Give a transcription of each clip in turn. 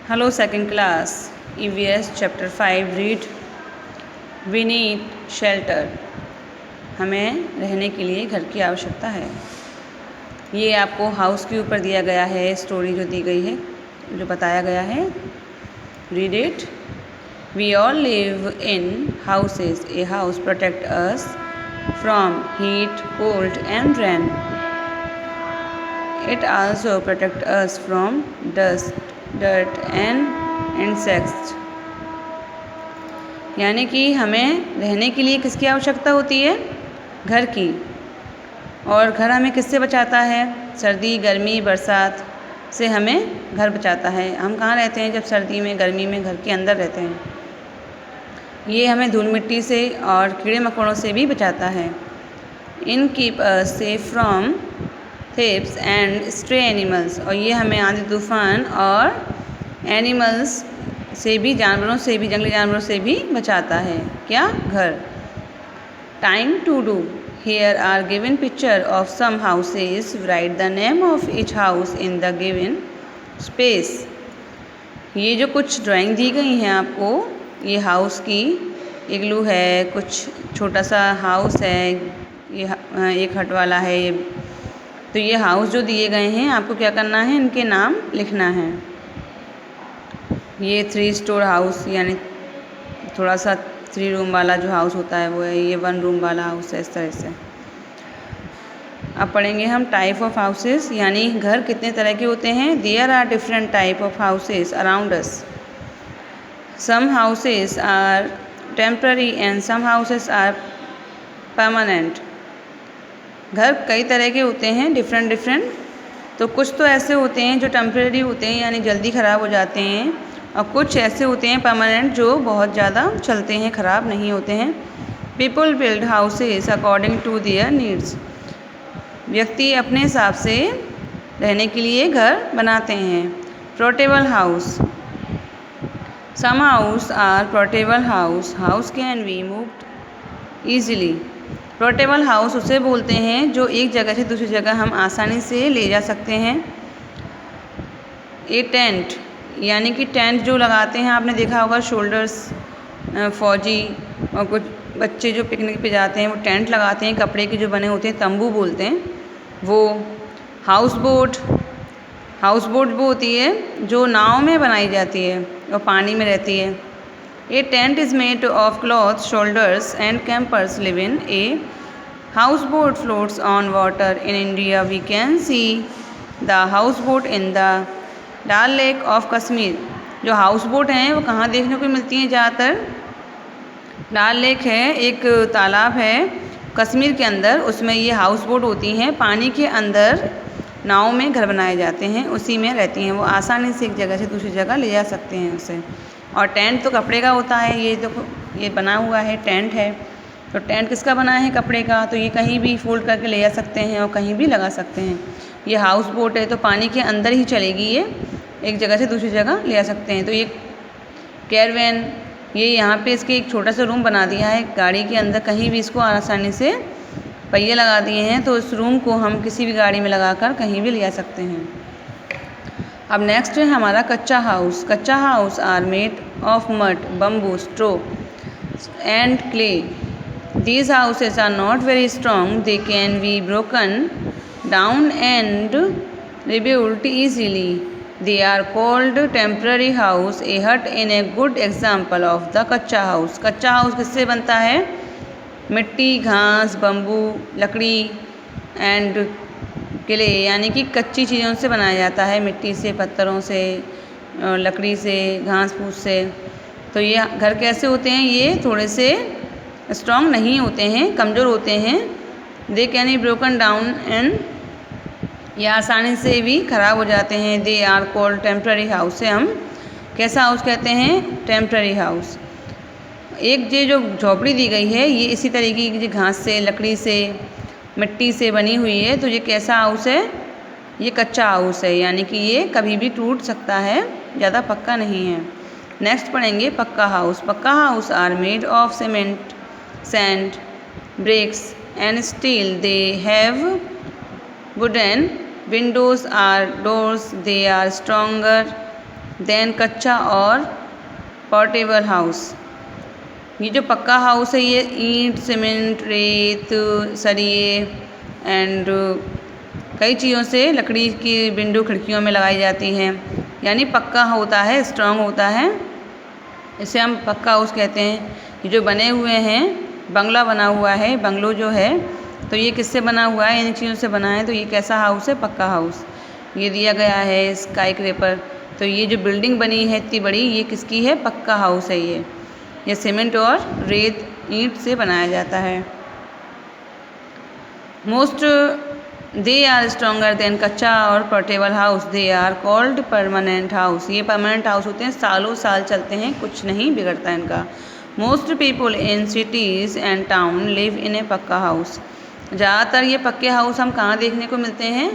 Hello, second class. EVS chapter 5 read. We need shelter. हमें रहने के लिए घर की आवश्यकता है। ये आपको हाउस के ऊपर दिया गया है, स्टोरी जो दी गई है, जो बताया गया है। Read it. We all live in houses. A house protects us from heat, cold and rain. It also protects us from dust, dirt and insects. यानी कि हमें रहने के लिए किसकी आवश्यकता होती है? घर की। और घर हमें किससे बचाता है? सर्दी, गर्मी, बरसात से हमें घर बचाता है। हम कहाँ रहते हैं जब सर्दी में, गर्मी में? घर के अंदर रहते हैं। ये हमें धूल मिट्टी से और कीड़े मकोड़ों से भी बचाता है। In keep us safe from thieves and stray animals. और ये हमें आंधी तूफान और एनिमल्स से भी, जानवरों से भी, जंगली जानवरों से भी बचाता है। क्या? घर। Time to do. Here are given picture of some houses. Write the name of each house in the given space. ये जो कुछ ड्राइंग दी गई हैं आपको, ये हाउस की इग्लू है, कुछ छोटा सा हाउस है, ये एक हट वाला है। ये तो ये हाउस जो दिए गए हैं, आपको क्या करना है? इनके नाम लिखना है। ये 3 स्टोर हाउस, यानी थोड़ा सा 3 रूम वाला जो हाउस होता है वो है। ये 1 रूम वाला हाउस है। इस तरह से अब पढ़ेंगे हम टाइप ऑफ हाउसेस, यानी घर कितने तरह के होते हैं। There are different type of houses around us. Some houses are temporary and some houses are permanent. घर कई तरह के होते हैं, डिफरेंट। तो कुछ तो ऐसे होते हैं जो टेम्पररी होते हैं, यानी जल्दी ख़राब हो जाते हैं, और कुछ ऐसे होते हैं परमानेंट जो बहुत ज़्यादा चलते हैं, ख़राब नहीं होते हैं। People build houses according to their needs. व्यक्ति अपने हिसाब से रहने के लिए घर बनाते हैं। Portable house. Some house are portable house. House can be moved easily. Portable house उसे बोलते हैं जो एक जगह से दूसरी जगह हम आसानी से ले जा सकते हैं। ए टेंट, यानी कि टेंट जो लगाते हैं, आपने देखा होगा शोल्डर्स, फौजी और कुछ बच्चे जो पिकनिक पे जाते हैं वो टेंट लगाते हैं, कपड़े के जो बने होते हैं, तंबू बोलते हैं वो। हाउस बोट वो होती है जो नाव में बनाई जाती है और पानी में रहती है। A tent is made of cloth, soldiers and campers live in a house boat floats on water. In India we can see the house boat in the Dal Lake of Kashmir. जो हाउस बोट हैं वो कहाँ देखने को मिलती हैं ज़्यादातर? डल lake है, एक तालाब है कश्मीर के अंदर, उसमें ये हाउस बोट होती हैं। पानी के अंदर नाव में घर बनाए जाते हैं, उसी में रहती हैं। वो आसानी से एक जगह से दूसरी जगह ले जा सकते हैं उसे। और टेंट तो कपड़े का होता है। ये देखो, ये बना हुआ है, टेंट है। तो टेंट किसका बना है? कपड़े का। तो ये कहीं भी फोल्ड करके ले जा सकते हैं और कहीं भी लगा सकते हैं। ये हाउस बोट है तो पानी के अंदर ही चलेगी, ये एक जगह से दूसरी जगह ले जा सकते हैं। तो ये कैरवैन, ये यहाँ पे इसके एक छोटा सा रूम बना दिया है गाड़ी के अंदर, कहीं भी इसको आसानी से पहिए लगा दिए हैं, तो इस रूम को हम किसी भी गाड़ी में लगाकर कहीं भी ले जा सकते हैं। अब नेक्स्ट है हमारा कच्चा हाउस। कच्चा house are made of mud, bamboo, straw and clay. These houses are not very strong. They can be broken down and rebuilt easily. They are called temporary house. A hut is a good example of the कच्चा house. कच्चा house किससे बनता है? मिट्टी, घास, bamboo, लकड़ी and clay, यानी कि कच्ची चीज़ों से बनाया जाता है, मिट्टी से, पत्थरों से, लकड़ी से, घास फूस से। तो ये घर कैसे होते हैं? ये थोड़े से स्ट्रॉन्ग नहीं होते हैं, कमज़ोर होते हैं। They can be broken down and, ये आसानी से भी ख़राब हो जाते हैं। They are called temporary house. से हम कैसा हाउस कहते हैं? Temporary house. एक ये जो झोपड़ी दी गई है, ये इसी तरीके की घास से, लकड़ी से, मिट्टी से बनी हुई है। तो ये कैसा हाउस है? ये कच्चा हाउस है, यानी कि ये कभी भी टूट सकता है, ज़्यादा पक्का नहीं है। नेक्स्ट पढ़ेंगे पक्का हाउस। पक्का house are made of cement, sand, bricks and steel. They have wooden windows or doors. They are stronger than कच्चा और पोर्टेबल हाउस। ये जो पक्का हाउस है ये ईंट, सीमेंट, रेत, सरिये एंड कई चीज़ों से लकड़ी की विंडो खिड़कियों में लगाई जाती हैं, यानी पक्का होता है, स्ट्रॉन्ग होता है, इसे हम पक्का हाउस कहते हैं। ये जो बने हुए हैं, बंगला बना हुआ है, बंगलो जो है तो ये किससे बना हुआ है, इन चीज़ों से बना है, तो ये कैसा हाउस है, पक्का हाउस। ये दिया गया है स्काईक्रेपर, तो ये जो बिल्डिंग बनी है इतनी बड़ी, ये किसकी है, पक्का हाउस है ये सीमेंट और रेत ईंट से बनाया जाता है। Most they are stronger than कच्चा और portable house, they are called permanent house. ये परमानेंट हाउस होते हैं, सालों साल चलते हैं, कुछ नहीं बिगड़ता इनका। Most people in cities and town live in a pucca house. ज़्यादातर ये पक्के हाउस हम कहाँ देखने को मिलते हैं,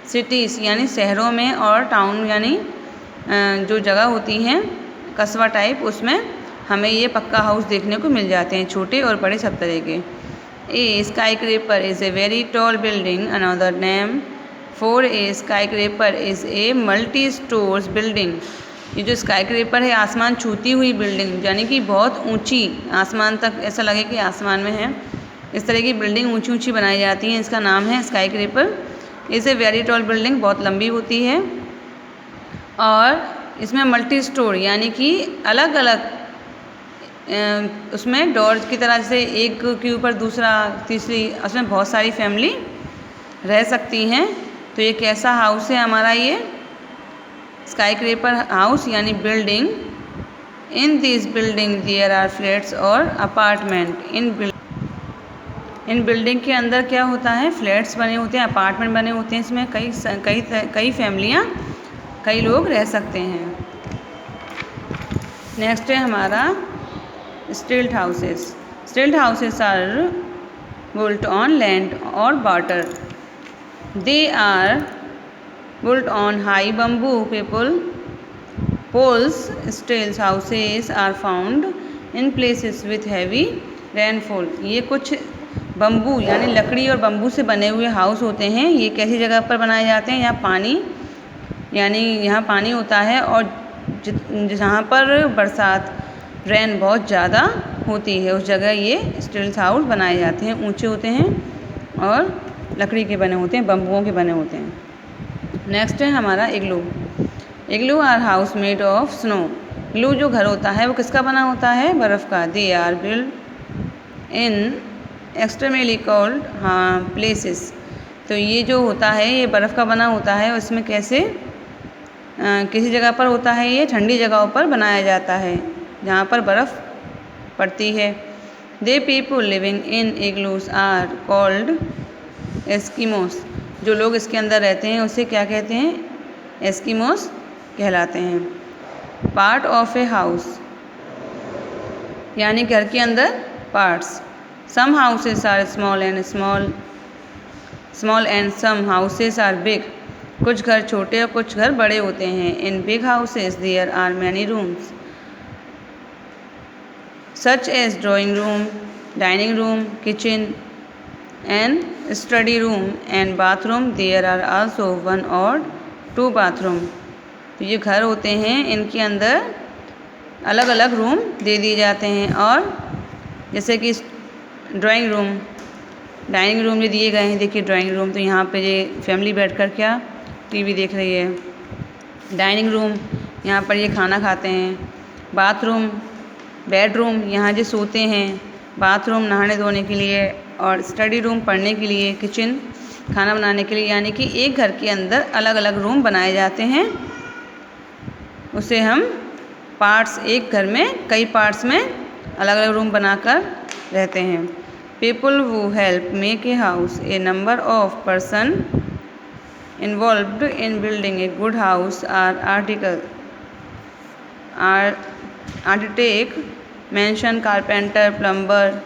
सिटीज़ यानी शहरों में, और टाउन यानी जो जगह होती हैं कस्बा टाइप, उसमें हमें ये पक्का हाउस देखने को मिल जाते हैं, छोटे और बड़े सब तरह के। A skyscraper is a very tall building, another name for a skyscraper is a multi stores building. ये जो स्काईक्रेपर है, आसमान छूती हुई बिल्डिंग, यानी कि बहुत ऊंची, आसमान तक ऐसा लगे कि आसमान में है, इस तरह की बिल्डिंग ऊंची ऊंची बनाई जाती हैं, इसका नाम है skyscraper. Is a very tall building, बहुत लंबी होती है, और इसमें मल्टी स्टोर यानी कि अलग अलग उसमें डोर्स की तरह से एक के ऊपर दूसरा तीसरी, उसमें बहुत सारी फैमिली रह सकती हैं। तो ये कैसा हाउस है हमारा, ये स्काईक्रेपर हाउस यानी building. In this building there are flats और अपार्टमेंट। इन बिल्डिंग के अंदर क्या होता है, फ्लैट्स बने होते हैं, अपार्टमेंट बने होते हैं, इसमें कई फैमिलियाँ, कई लोग रह सकते हैं। नेक्स्ट है हमारा stilt houses. Stilt houses are built on land or water. They are built on high bamboo poles. Stilt houses are found in places with heavy rainfall. ये कुछ बम्बू यानी लकड़ी और बम्बू से बने हुए हाउस होते हैं। ये कैसी जगह पर बनाए जाते हैं, यहाँ पानी, यानी यहाँ पानी होता है, और जहाँ पर बरसात, रेन बहुत ज़्यादा होती है, उस जगह ये स्टिल्ट हाउस बनाए जाते हैं। ऊंचे होते हैं और लकड़ी के बने होते हैं, बम्बुओं के बने होते हैं। नेक्स्ट है हमारा igloo. Igloo are house made of snow. Igloo जो घर होता है वो किसका बना होता है, बर्फ़ का। They are build in extremely cold places. तो ये जो होता है ये बर्फ़ का बना होता है, उसमें कैसे किसी जगह पर होता है, ये ठंडी जगहों पर बनाया जाता है जहाँ पर बर्फ़ पड़ती है। The people living in igloos are called Eskimos. जो लोग इसके अंदर रहते हैं उसे क्या कहते हैं, एस्किमोस कहलाते हैं। पार्ट ऑफ ए हाउस यानी घर के अंदर parts. Some houses are small and some houses are big. कुछ घर छोटे और कुछ घर बड़े होते हैं। In big houses there are many rooms such as drawing room, dining room, kitchen and study room and bathroom. There are also one or two bathroom. तो ये घर होते हैं, इनके अंदर अलग अलग रूम दे दिए जाते हैं, और जैसे कि ड्राइंग रूम, डाइनिंग रूम ये दिए गए हैं। देखिए ड्राइंग रूम, तो यहाँ पे ये फैमिली बैठकर क्या टीवी देख रही है। डाइनिंग रूम, यहाँ पर ये खाना खाते हैं। बाथरूम, बेडरूम, यहाँ जो सोते हैं। बाथरूम नहाने धोने के लिए, और स्टडी रूम पढ़ने के लिए। किचन खाना बनाने के लिए। यानी कि एक घर के अंदर अलग अलग रूम बनाए जाते हैं, उसे हम पार्ट्स, एक घर में कई पार्ट्स में अलग अलग रूम बनाकर रहते हैं। People who help make a house. A number of person involved in building a good house are architect, mason, carpenter, plumber,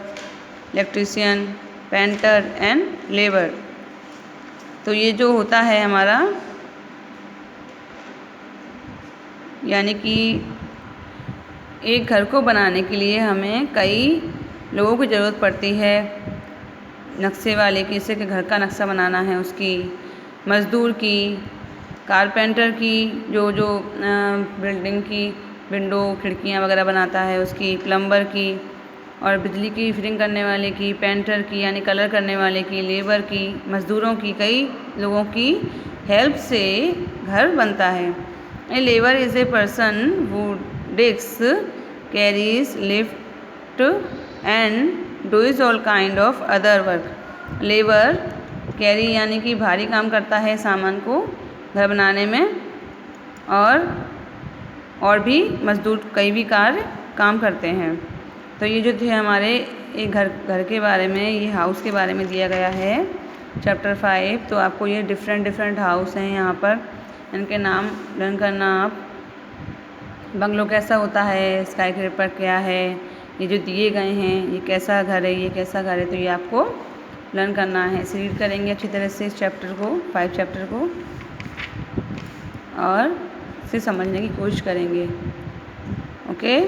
electrician, painter and labour. तो ये जो होता है हमारा, यानी कि एक घर को बनाने के लिए हमें कई लोगों की ज़रूरत पड़ती है। नक्शे वाले, किसी के घर का नक्शा बनाना है, उसकी मज़दूर की, कारपेंटर की जो जो बिल्डिंग की विंडो खिड़कियाँ वगैरह बनाता है उसकी, प्लम्बर की, और बिजली की फिटिंग करने वाले की, पेंटर की यानी कलर करने वाले की, लेबर की, मज़दूरों की, कई लोगों की हेल्प से घर बनता है। A labour is a person who digs, carries, lift and does all kind of other work. Labour carry यानी कि भारी काम करता है सामान को घर बनाने में, और भी मज़दूर कई भी कार्य काम करते हैं। तो ये जो थे हमारे एक घर के बारे में, ये हाउस के बारे में दिया गया है चैप्टर 5। तो आपको ये डिफरेंट हाउस हैं यहाँ पर, इनके नाम लर्न करना आप। बंगलो कैसा होता है, स्काई क्रेपर क्या है, ये जो दिए गए हैं ये कैसा घर है, ये कैसा घर है, तो ये आपको लर्न करना है। इसे रीड करेंगे अच्छी तरह से इस चैप्टर को, 5 चैप्टर को, और इसे समझने की कोशिश करेंगे। ओके।